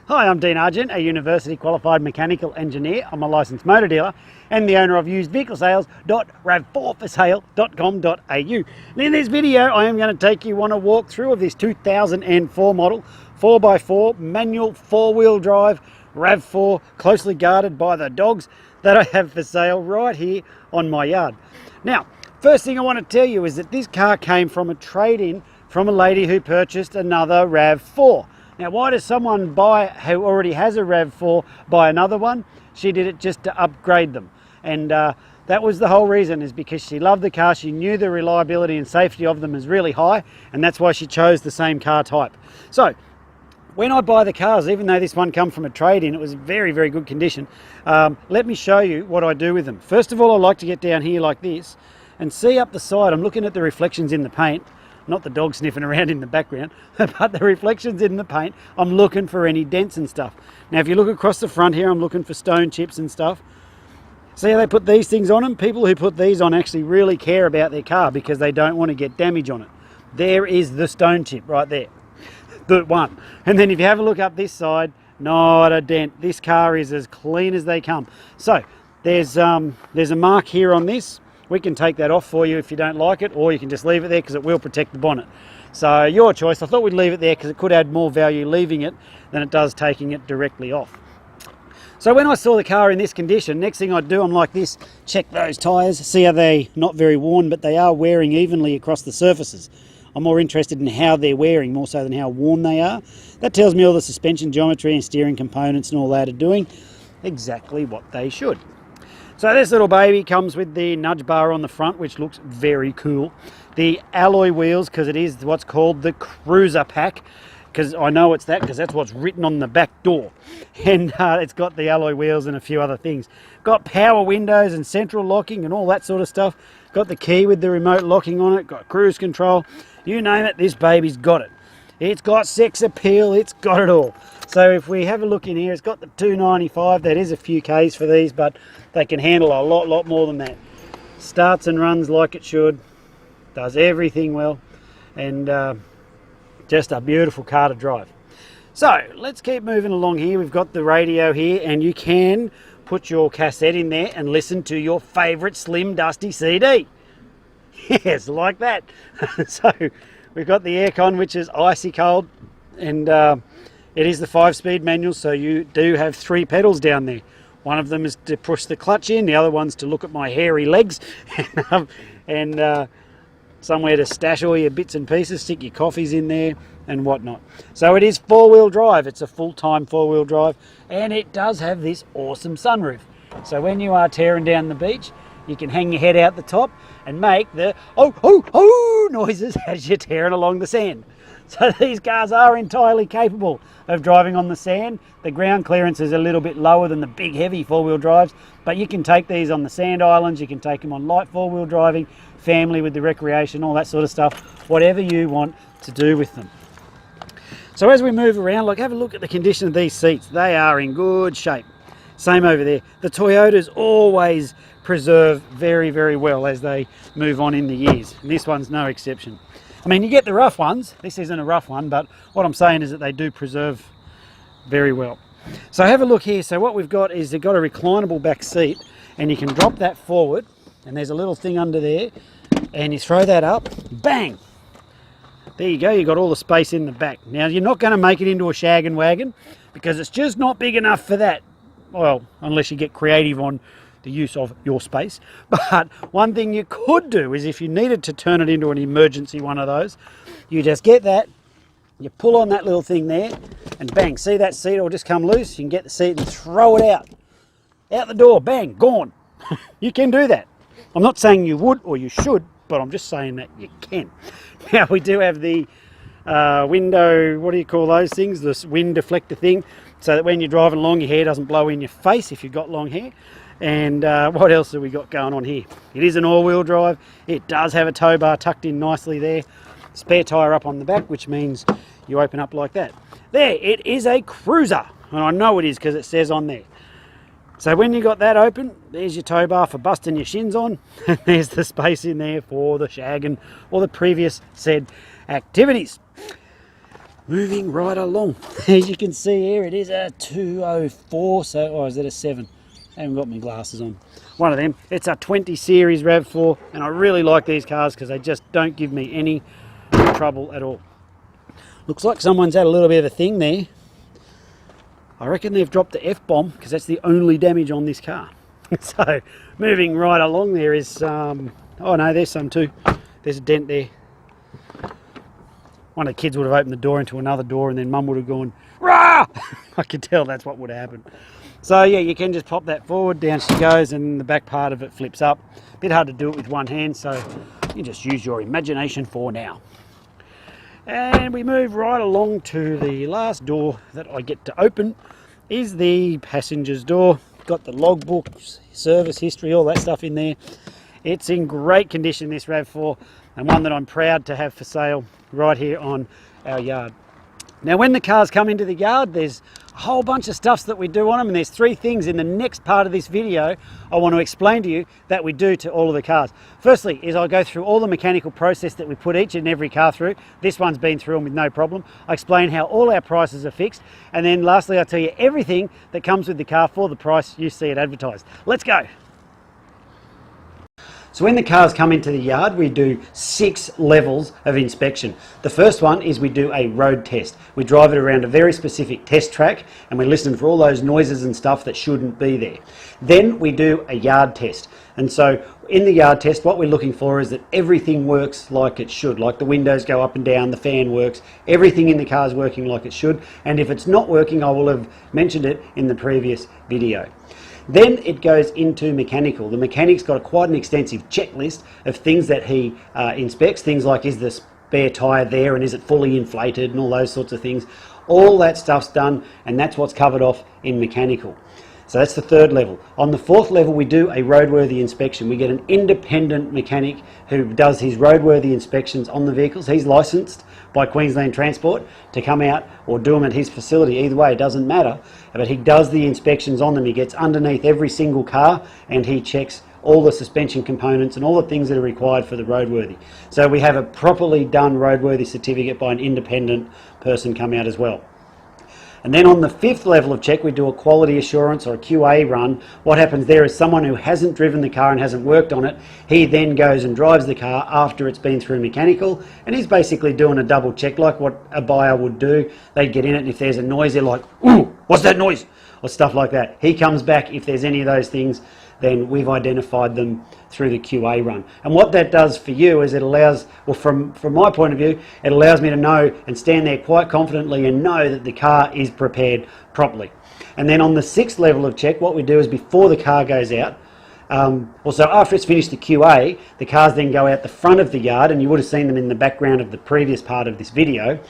Hi, I'm Dean Argent, a university qualified mechanical engineer. I'm a licensed motor dealer and the owner of usedvehiclesales.rav4forsale.com.au. And in this video, I am going to take you on a walkthrough of this 2004 model 4x4 manual 4-wheel drive RAV4, closely guarded by the dogs, that I have for sale right here on my yard. Now, first thing I want to tell you is that this car came from a trade-in from a lady who purchased another RAV4. Now, why does someone who already has a RAV4 buy another one? She did it just to upgrade them. And that was the whole reason, is because she loved the car. She knew the reliability and safety of them is really high, and that's why she chose the same car type. So, when I buy the cars, even though this one come from a trade-in, it was very, very good condition. Let me show you what I do with them. First of all, I like to get down here like this and see up the side. I'm looking at the reflections in the paint. Not the dog sniffing around in the background, but the reflections in the paint. I'm looking for any dents and stuff. Now, if you look across the front here, I'm looking for stone chips and stuff. See how they put these things on them? People who put these on actually really care about their car because they don't want to get damage on it. There is the stone chip right there, the one. And then if you have a look up this side, not a dent. This car is as clean as they come. So there's a mark here on this. We can take that off for you if you don't like it, or you can just leave it there because it will protect the bonnet. So your choice. I thought we'd leave it there because it could add more value leaving it than it does taking it directly off. So when I saw the car in this condition, next thing I'd do, I'm like this, check those tyres, see how they're not very worn, but they are wearing evenly across the surfaces. I'm more interested in how they're wearing more so than how worn they are. That tells me all the suspension geometry and steering components and all that are doing exactly what they should. So this little baby comes with the nudge bar on the front, which looks very cool. The alloy wheels, because it is what's called the cruiser pack, because I know it's that because that's what's written on the back door. And it's got the alloy wheels and a few other things. Got power windows and central locking and all that sort of stuff. Got the key with the remote locking on it. Got cruise control. You name it, this baby's got it. It's got sex appeal. It's got it all. So if we have a look in here, it's got the 295. That is a few Ks for these, but they can handle a lot more than that. Starts and runs like it should. Does everything well. And just a beautiful car to drive. So let's keep moving along here. We've got the radio here, and you can put your cassette in there and listen to your favourite Slim Dusty CD. Yes, like that. So we've got the aircon, which is icy cold, and it is the 5-speed manual, so you do have 3 pedals down there. One of them is to push the clutch in, the other one's to look at my hairy legs, and somewhere to stash all your bits and pieces, stick your coffees in there and whatnot. So it is 4-wheel drive. It's a full-time 4-wheel drive, and it does have this awesome sunroof. So when you are tearing down the beach, you can hang your head out the top and make the oh noises as you're tearing along the sand. So these cars are entirely capable of driving on the sand. The ground clearance is a little bit lower than the big heavy 4-wheel drives, but you can take these on the sand islands, you can take them on light 4-wheel driving, family with the recreation, all that sort of stuff, whatever you want to do with them. So as we move around, like, have a look at the condition of these seats. They are in good shape. Same over there. The Toyotas always preserve very, very well as they move on in the years, and this one's no exception. I mean, you get the rough ones. This isn't a rough one, but what I'm saying is that they do preserve very well. So have a look here. So what we've got is they've got a reclinable back seat, and you can drop that forward, and there's a little thing under there, and you throw that up, bang! There you go, you've got all the space in the back. Now, you're not going to make it into a shag and wagon because it's just not big enough for that. Well, unless you get creative on the use of your space. But one thing you could do is, if you needed to turn it into an emergency one of those, you just get that, you pull on that little thing there, and bang, see that seat will just come loose. You can get the seat and throw it out the door, bang, gone. You can do that. I'm not saying you would or you should, but I'm just saying that you can. Now, we do have the window, what do you call those things, this wind deflector thing, so that when you're driving along, your hair doesn't blow in your face if you've got long hair. And what else have we got going on here? It is an all-wheel drive. It does have a tow bar tucked in nicely there. Spare tyre up on the back, which means you open up like that. There, it is a cruiser. And I know it is because it says on there. So when you got that open, there's your tow bar for busting your shins on. And there's the space in there for the shagging or the previous said activities. Moving right along. As you can see here, it is a 204, so, or is it a 7? I haven't got my glasses on. One of them. It's a 20 series RAV4, and I really like these cars because they just don't give me any trouble at all. Looks like someone's had a little bit of a thing there. I reckon they've dropped the F-bomb because that's the only damage on this car. So, moving right along, there is, oh no, there's some too. There's a dent there. One of the kids would have opened the door into another door and then mum would have gone, rah! I could tell that's what would have happened. So yeah, you can just pop that forward, down she goes, and the back part of it flips up. A bit hard to do it with one hand, so you just use your imagination for now. And we move right along to the last door that I get to open, is the passenger's door. Got the logbooks, service history, all that stuff in there. It's in great condition, this RAV4, and one that I'm proud to have for sale right here on our yard. Now when the cars come into the yard, there's a whole bunch of stuff that we do on them, and there's 3 things in the next part of this video I want to explain to you that we do to all of the cars. Firstly is I go through all the mechanical process that we put each and every car through. This one's been through them with no problem. I explain how all our prices are fixed, and then lastly I tell you everything that comes with the car for the price you see it advertised. Let's go. So when the cars come into the yard, we do 6 levels of inspection. The first one is we do a road test. We drive it around a very specific test track and we listen for all those noises and stuff that shouldn't be there. Then we do a yard test. And so in the yard test, what we're looking for is that everything works like it should, like the windows go up and down, the fan works, everything in the car is working like it should. And if it's not working, I will have mentioned it in the previous video. Then it goes into mechanical. The mechanic's got quite an extensive checklist of things that he inspects, things like is the spare tyre there and is it fully inflated and all those sorts of things. All that stuff's done, and that's what's covered off in mechanical. So that's the 3rd level. On the 4th level we do a roadworthy inspection. We get an independent mechanic who does his roadworthy inspections on the vehicles. He's licensed by Queensland Transport to come out or do them at his facility. Either way, it doesn't matter, but he does the inspections on them. He gets underneath every single car and he checks all the suspension components and all the things that are required for the roadworthy. So we have a properly done roadworthy certificate by an independent person come out as well. And then on the 5th level of check, we do a quality assurance or a QA run. What happens there is someone who hasn't driven the car and hasn't worked on it, he then goes and drives the car after it's been through mechanical, and he's basically doing a double check like what a buyer would do. They'd get in it, and if there's a noise, they're like, ooh, what's that noise? Or stuff like that. He comes back, if there's any of those things, then we've identified them through the QA run. And what that does for you is it allows, well, from my point of view, it allows me to know and stand there quite confidently and know that the car is prepared properly. And then on the 6th level of check, what we do is before the car goes out, also after it's finished the QA, the cars then go out the front of the yard, and you would have seen them in the background of the previous part of this video,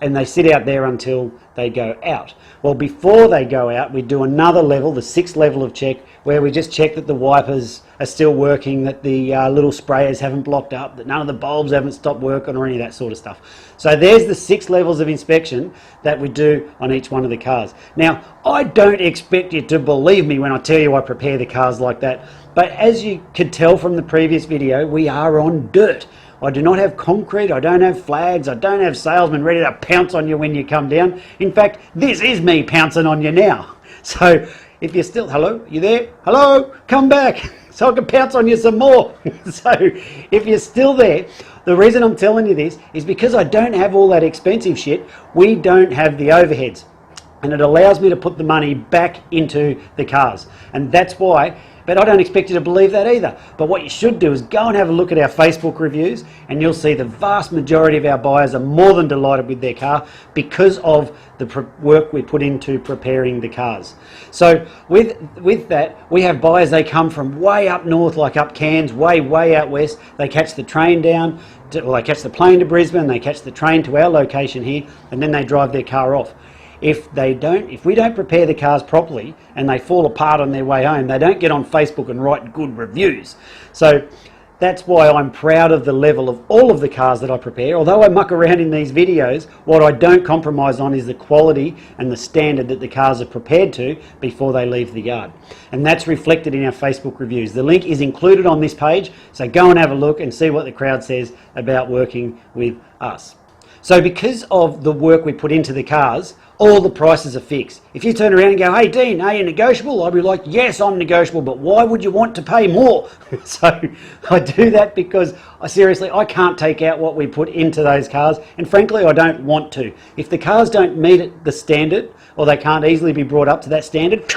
and they sit out there until they go out. Well, before they go out, we do another level, the 6th level of check, where we just check that the wipers are still working, that the little sprayers haven't blocked up, that none of the bulbs haven't stopped working or any of that sort of stuff. So there's the 6 levels of inspection that we do on each one of the cars. Now, I don't expect you to believe me when I tell you I prepare the cars like that, but as you could tell from the previous video, we are on dirt. I do not have concrete, I don't have flags, I don't have salesmen ready to pounce on you when you come down. In fact, this is me pouncing on you now. So if you're still, hello, you there? Hello, come back so I can pounce on you some more. So if you're still there, the reason I'm telling you this is because I don't have all that expensive shit. We don't have the overheads, and it allows me to put the money back into the cars, and that's why. But I don't expect you to believe that either. But what you should do is go and have a look at our Facebook reviews, and you'll see the vast majority of our buyers are more than delighted with their car because of the work we put into preparing the cars. So with that, we have buyers, they come from way up north, like up Cairns, way out west. They catch the train down, they catch the plane to Brisbane, they catch the train to our location here, and then they drive their car off. If we don't prepare the cars properly and they fall apart on their way home, they don't get on Facebook and write good reviews. So that's why I'm proud of the level of all of the cars that I prepare. Although I muck around in these videos, what I don't compromise on is the quality and the standard that the cars are prepared to before they leave the yard. And that's reflected in our Facebook reviews. The link is included on this page, so go and have a look and see what the crowd says about working with us. So because of the work we put into the cars, all the prices are fixed. If you turn around and go, hey Dean, are you negotiable? I'll be like, yes, I'm negotiable, but why would you want to pay more? So I do that because I can't take out what we put into those cars, and frankly I don't want to. If the cars don't meet the standard, or they can't easily be brought up to that standard,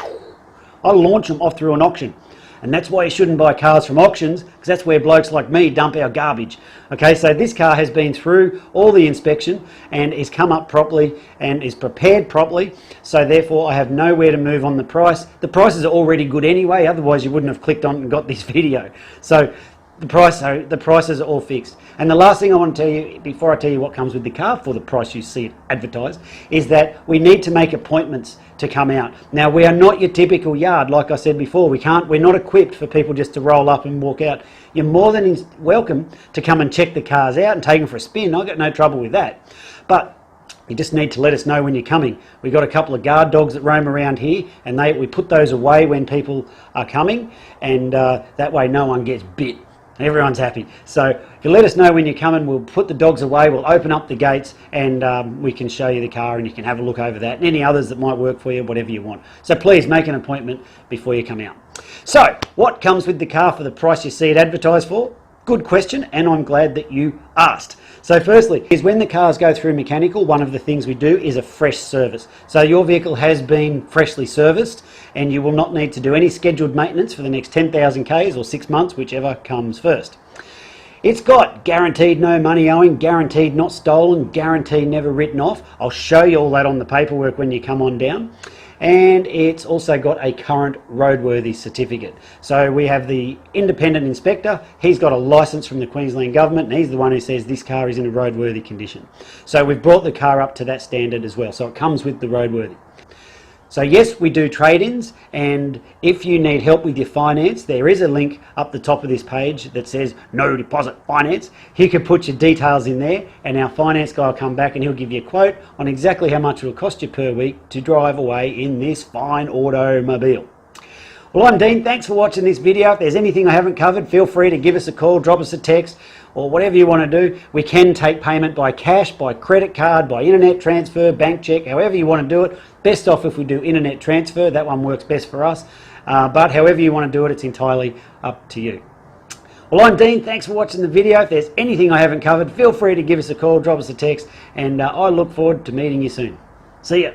I launch them off through an auction. And that's why you shouldn't buy cars from auctions, because that's where blokes like me dump our garbage. Okay, so this car has been through all the inspection and is come up properly and is prepared properly. So therefore I have nowhere to move on the price. The prices are already good anyway, otherwise you wouldn't have clicked on and got this video. So the prices are all fixed. And the last thing I want to tell you, before I tell you what comes with the car for the price you see it advertised, is that we need to make appointments to come out. Now, we are not your typical yard, like I said before. We're not equipped for people just to roll up and walk out. You're more than welcome to come and check the cars out and take them for a spin. I've got no trouble with that. But you just need to let us know when you're coming. We've got a couple of guard dogs that roam around here, and we put those away when people are coming, and that way no one gets bit. Everyone's happy. So if you let us know when you're coming, we'll put the dogs away, we'll open up the gates, and we can show you the car and you can have a look over that and any others that might work for you, whatever you want. So please make an appointment before you come out. So what comes with the car for the price you see it advertised for? Good question, and I'm glad that you asked. So firstly, is when the cars go through mechanical, one of the things we do is a fresh service. So your vehicle has been freshly serviced and you will not need to do any scheduled maintenance for the next 10,000 Ks or 6 months, whichever comes first. It's got guaranteed no money owing, guaranteed not stolen, guaranteed never written off. I'll show you all that on the paperwork when you come on down. And it's also got a current roadworthy certificate. So we have the independent inspector. He's got a license from the Queensland government, and he's the one who says this car is in a roadworthy condition. So we've brought the car up to that standard as well. So it comes with the roadworthy. So yes, we do trade-ins, and if you need help with your finance, there is a link up the top of this page that says no deposit finance. You can put your details in there and our finance guy will come back and he'll give you a quote on exactly how much it will cost you per week to drive away in this fine automobile. Well, I'm Dean. Thanks for watching this video. If there's anything I haven't covered, feel free to give us a call, drop us a text, or whatever you want to do. We can take payment by cash, by credit card, by internet transfer, bank check, however you want to do it. Best off if we do internet transfer. That one works best for us. But however you want to do it, it's entirely up to you. Well, I'm Dean. Thanks for watching the video. If there's anything I haven't covered, feel free to give us a call, drop us a text, and I look forward to meeting you soon. See ya.